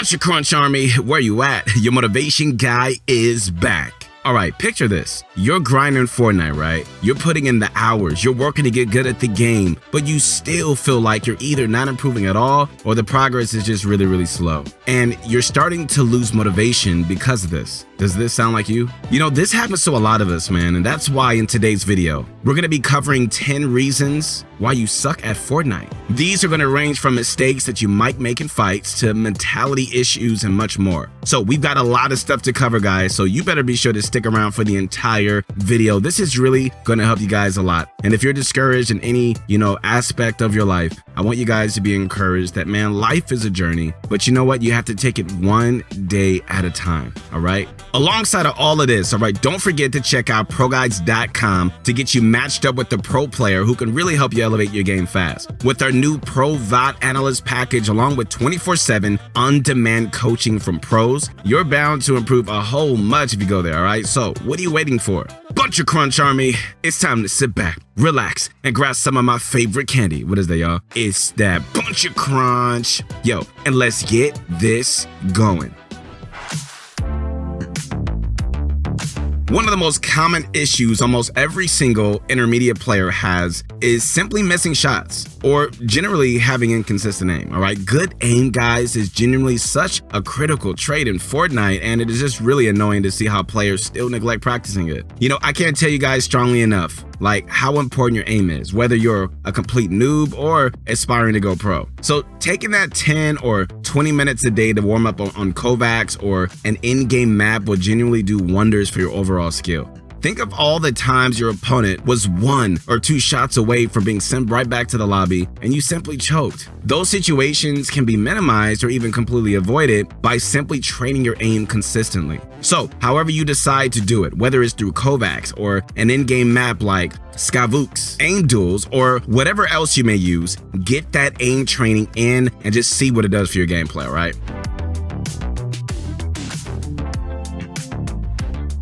Bunch of Crunch Army, where you at? Your motivation guy is back. Alright, picture this. You're grinding Fortnite, right? You're putting in the hours, you're working to get good at the game, but you still feel like you're either not improving at all or the progress is just really slow. And you're starting to lose motivation because of this. Does this sound like you? You know, this happens to a lot of us, man, and that's why in today's video, we're going to be covering 10 reasons why you suck at Fortnite. These are going to range from mistakes that you might make in fights to mentality issues and much more. So we've got a lot of stuff to cover, guys, so you better be sure to stick around for the entire video. This is really going to help you guys a lot. And if you're discouraged in any, aspect of your life, I want you guys to be encouraged that, man, life is a journey, but you know what? You have to take it one day at a time, all right? Alongside of all of this, all right, don't forget to check out ProGuides.com to get you matched up with the pro player who can really help you elevate your game fast. With our new Pro VOD Analyst package, along with 24/7 on-demand coaching from pros, you're bound to improve a whole much if you go there, all right? So what are you waiting for? Bunch of Crunch Army, it's time to sit back, relax, and grab some of my favorite candy. What is that, y'all? It's that Bunch of Crunch. Yo, and let's get this going. One of the most common issues almost every single intermediate player has is simply missing shots or generally having inconsistent aim, all right? Good aim, guys, is genuinely such a critical trait in Fortnite, and it is just really annoying to see how players still neglect practicing it. You know, I can't tell you guys strongly enough, like, how important your aim is, whether you're a complete noob or aspiring to go pro. So taking that 10 or 20 minutes a day to warm up on Kovacs or an in-game map will genuinely do wonders for your overall skill. Think of all the times your opponent was 1 or 2 shots away from being sent right back to the lobby and you simply choked. Those situations can be minimized or even completely avoided by simply training your aim consistently. So, however you decide to do it, whether it's through Kovacs or an in-game map like Skavooks, aim duels, or whatever else you may use, get that aim training in and just see what it does for your gameplay, right?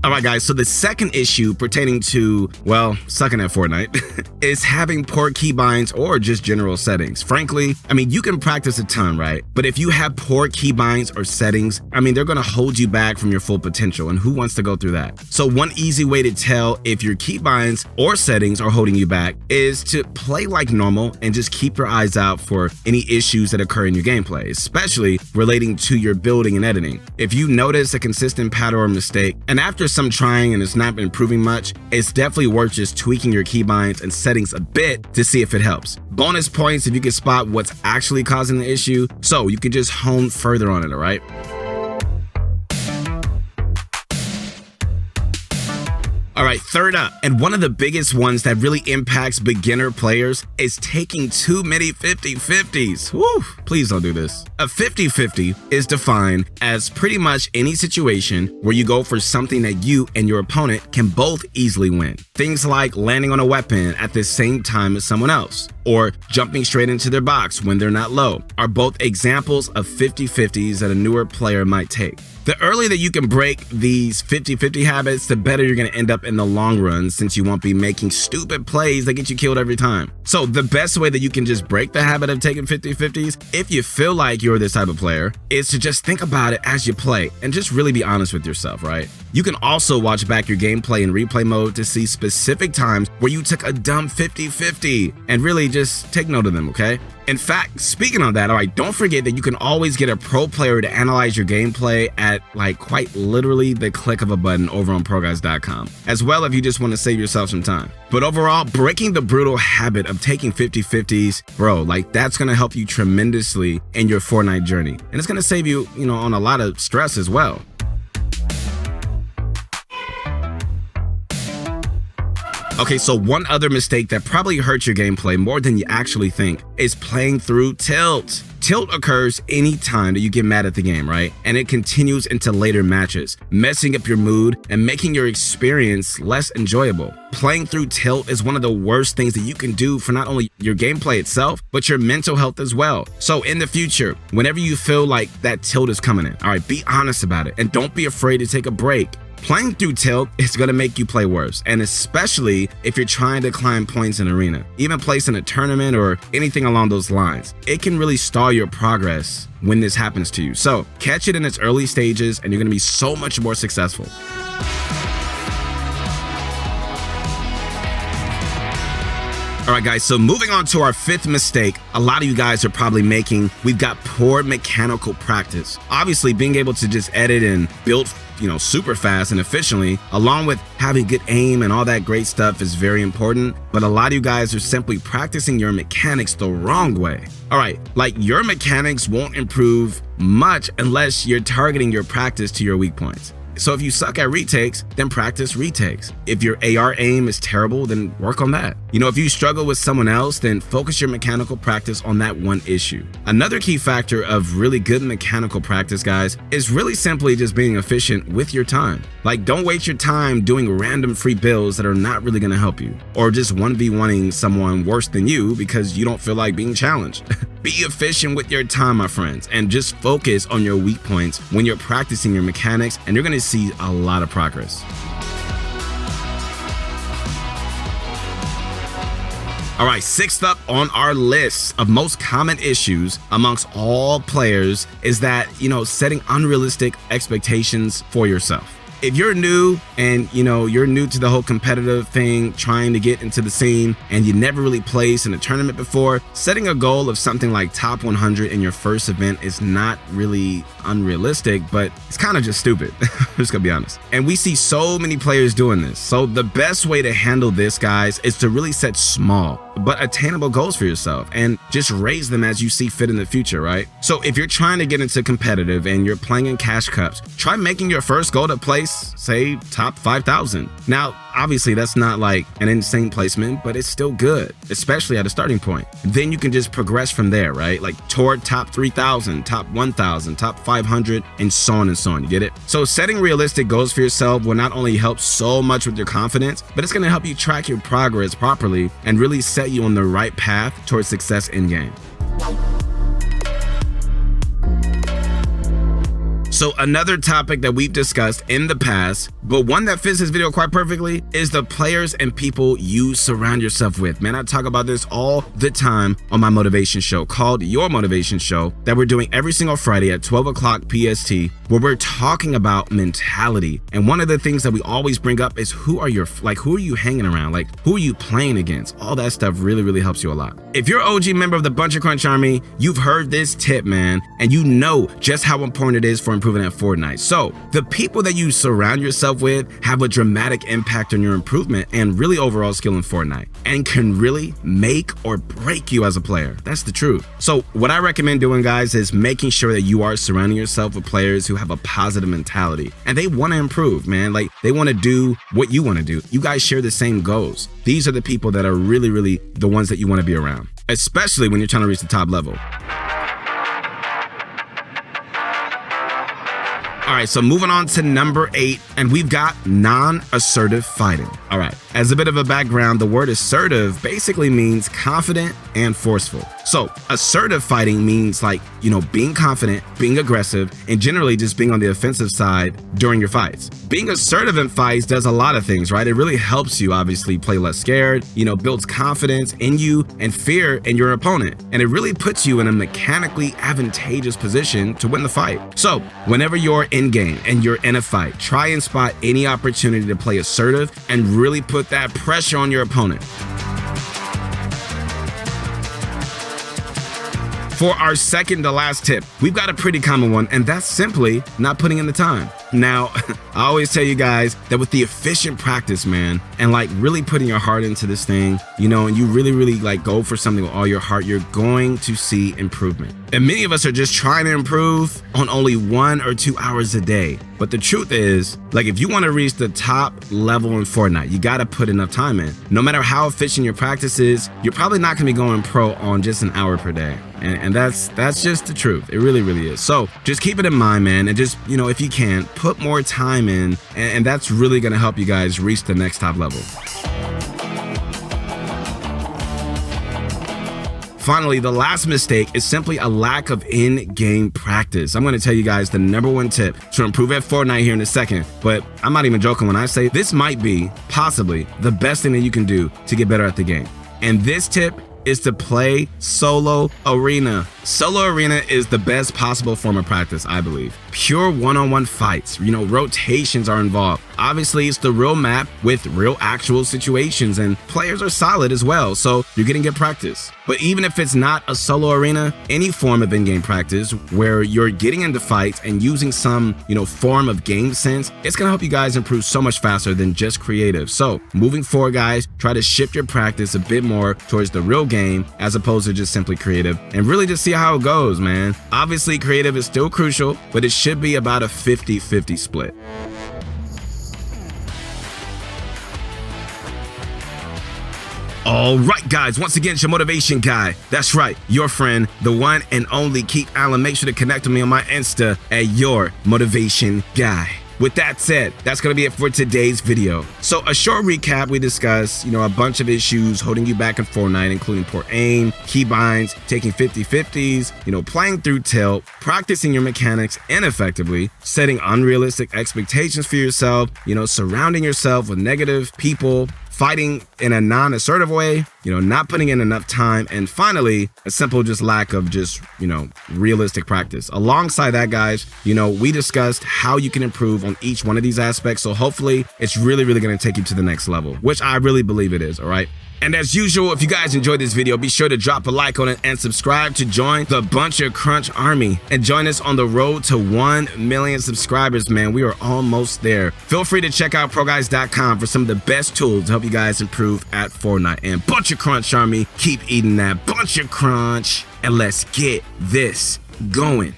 Alright guys, so the second issue pertaining to, well, sucking at Fortnite is having poor keybinds or just general settings. Frankly, I mean, you can practice a ton, right? But if you have poor keybinds or settings, I mean, they're gonna hold you back from your full potential, and who wants to go through that? So one easy way to tell if your keybinds or settings are holding you back is to play like normal and just keep your eyes out for any issues that occur in your gameplay, especially relating to your building and editing. If you notice a consistent pattern or mistake, and after some trying and it's not been improving much, it's definitely worth just tweaking your keybinds and settings a bit to see if it helps. Bonus points if you can spot what's actually causing the issue, so you can just hone further on it, all right? All right, third up, and one of the biggest ones that really impacts beginner players is taking too many 50-50s. Woo, please don't do this. A 50-50 is defined as pretty much any situation where you go for something that you and your opponent can both easily win. Things like landing on a weapon at the same time as someone else, or jumping straight into their box when they're not low, are both examples of 50-50s that a newer player might take. The earlier that you can break these 50-50 habits, the better you're going to end up in the long run, since you won't be making stupid plays that get you killed every time. So the best way that you can just break the habit of taking 50-50s, if you feel like you're this type of player, is to just think about it as you play and just really be honest with yourself, right? You can also watch back your gameplay in replay mode to see specific times where you took a dumb 50-50 and really just take note of them, okay? In fact, speaking of that, all right, don't forget that you can always get a pro player to analyze your gameplay at quite literally the click of a button over on ProGuides.com, as well if you just want to save yourself some time. But overall, breaking the brutal habit of taking 50-50s, bro, that's going to help you tremendously in your Fortnite journey. And it's going to save you, on a lot of stress as well. Okay, so one other mistake that probably hurts your gameplay more than you actually think is playing through tilt. Tilt occurs anytime that you get mad at the game, right? And it continues into later matches, messing up your mood and making your experience less enjoyable. Playing through tilt is one of the worst things that you can do for not only your gameplay itself, but your mental health as well. So in the future, whenever you feel like that tilt is coming in, all right, be honest about it and don't be afraid to take a break. Playing through tilt is going to make you play worse, and especially if you're trying to climb points in arena, even place in a tournament or anything along those lines. It can really stall your progress when this happens to you. So catch it in its early stages and you're going to be so much more successful. All right, guys, so moving on to our fifth mistake a lot of you guys are probably making, we've got poor mechanical practice. Obviously, being able to just edit and build super fast and efficiently, along with having good aim and all that great stuff is very important. But a lot of you guys are simply practicing your mechanics the wrong way. All right, like your mechanics won't improve much unless you're targeting your practice to your weak points. So if you suck at retakes, then practice retakes. If your AR aim is terrible, then work on that. If you struggle with someone else, then focus your mechanical practice on that one issue. Another key factor of really good mechanical practice, guys, is really simply just being efficient with your time. Like, don't waste your time doing random free builds that are not really gonna help you, or just 1v1ing someone worse than you because you don't feel like being challenged. Be efficient with your time, my friends, and just focus on your weak points when you're practicing your mechanics, and you're gonna see a lot of progress. All right, sixth up on our list of most common issues amongst all players is that, setting unrealistic expectations for yourself. If you're new and you're new to the whole competitive thing, trying to get into the scene, and you never really placed in a tournament before, setting a goal of something like top 100 in your first event is not really unrealistic, but it's kind of just stupid. I'm just gonna be honest. And we see so many players doing this. So the best way to handle this, guys, is to really set small but attainable goals for yourself and just raise them as you see fit in the future, right? So if you're trying to get into competitive and you're playing in cash cups, try making your first goal to place, say, top 5,000. Now, obviously that's not like an insane placement, but it's still good, especially at a starting point. Then you can just progress from there, right? Like toward top 3,000, top 1,000, top 500, and so on and so on. You get it? So setting realistic goals for yourself will not only help so much with your confidence, but it's going to help you track your progress properly and really set you on the right path towards success in game. So another topic that we've discussed in the past, but one that fits this video quite perfectly, is the players and people you surround yourself with. Man, I talk about this all the time on my motivation show called Your Motivation Show that we're doing every single Friday at 12 o'clock PST, where we're talking about mentality. And one of the things that we always bring up is who are you hanging around? Like, who are you playing against? All that stuff really, really helps you a lot. If you're an OG member of the Bunch of Crunch Army, you've heard this tip, man, and you know just how important it is for improving at Fortnite. So the people that you surround yourself with have a dramatic impact on your improvement and really overall skill in Fortnite, and can really make or break you as a player. That's the truth. So what I recommend doing, guys, is making sure that you are surrounding yourself with players who have a positive mentality and they want to improve, man. Like, they want to do what you want to do. You guys share the same goals. These are the people that are really, really the ones that you want to be around, especially when you're trying to reach the top level. All right, so moving on to number 8, and we've got non-assertive fighting. All right, as a bit of a background, the word assertive basically means confident and forceful. So assertive fighting means being confident, being aggressive, and generally just being on the offensive side during your fights. Being assertive in fights does a lot of things, right? It really helps you obviously play less scared, builds confidence in you and fear in your opponent. And it really puts you in a mechanically advantageous position to win the fight. So whenever you're in game and you're in a fight, try and spot any opportunity to play assertive and really put that pressure on your opponent. For our second to last tip, we've got a pretty common one, and that's simply not putting in the time. Now, I always tell you guys that with the efficient practice, man, and really putting your heart into this thing, and you really, really go for something with all your heart, you're going to see improvement. And many of us are just trying to improve on only 1 or 2 hours a day. But the truth is, if you want to reach the top level in Fortnite, you got to put enough time in. No matter how efficient your practice is, you're probably not going to be going pro on just an hour per day. And that's just the truth. It really, really is. So just keep it in mind, man. And just, if you can, put more time in. And that's really going to help you guys reach the next top level. Finally, the last mistake is simply a lack of in-game practice. I'm going to tell you guys the #1 tip to improve at Fortnite here in a second, but I'm not even joking when I say this might be possibly the best thing that you can do to get better at the game. And this tip is to play solo arena. Solo arena is the best possible form of practice, I believe. Pure one-on-one fights, rotations are involved. Obviously, it's the real map with real actual situations, and players are solid as well, so you're getting good practice. But even if it's not a solo arena, any form of in-game practice where you're getting into fights and using some, form of game sense, it's gonna help you guys improve so much faster than just creative. So moving forward, guys, try to shift your practice a bit more towards the real game as opposed to just simply creative, and really just see how it goes, man. Obviously, creative is still crucial, but it should be about a 50-50 split. All right, guys, once again, it's your motivation guy. That's right, your friend, the one and only Keith Allen. Make sure to connect with me on my Insta at your motivation guy. With that said, that's going to be it for today's video. So a short recap, we discussed, a bunch of issues holding you back in Fortnite, including poor aim, keybinds, taking 50-50s, playing through tilt, practicing your mechanics ineffectively, setting unrealistic expectations for yourself, surrounding yourself with negative people, fighting in a non-assertive way, not putting in enough time, and finally, a simple just lack of realistic practice. Alongside that, guys, we discussed how you can improve on each one of these aspects, so hopefully it's really going to take you to the next level, which I really believe it is, all right? And as usual, if you guys enjoyed this video, be sure to drop a like on it and subscribe to join the Bunch of Crunch Army and join us on the road to 1 million subscribers, man. We are almost there. Feel free to check out ProGuys.com for some of the best tools to help you guys improve at Fortnite. And Bunch of Crunch Army, keep eating that Bunch of Crunch, and let's get this going.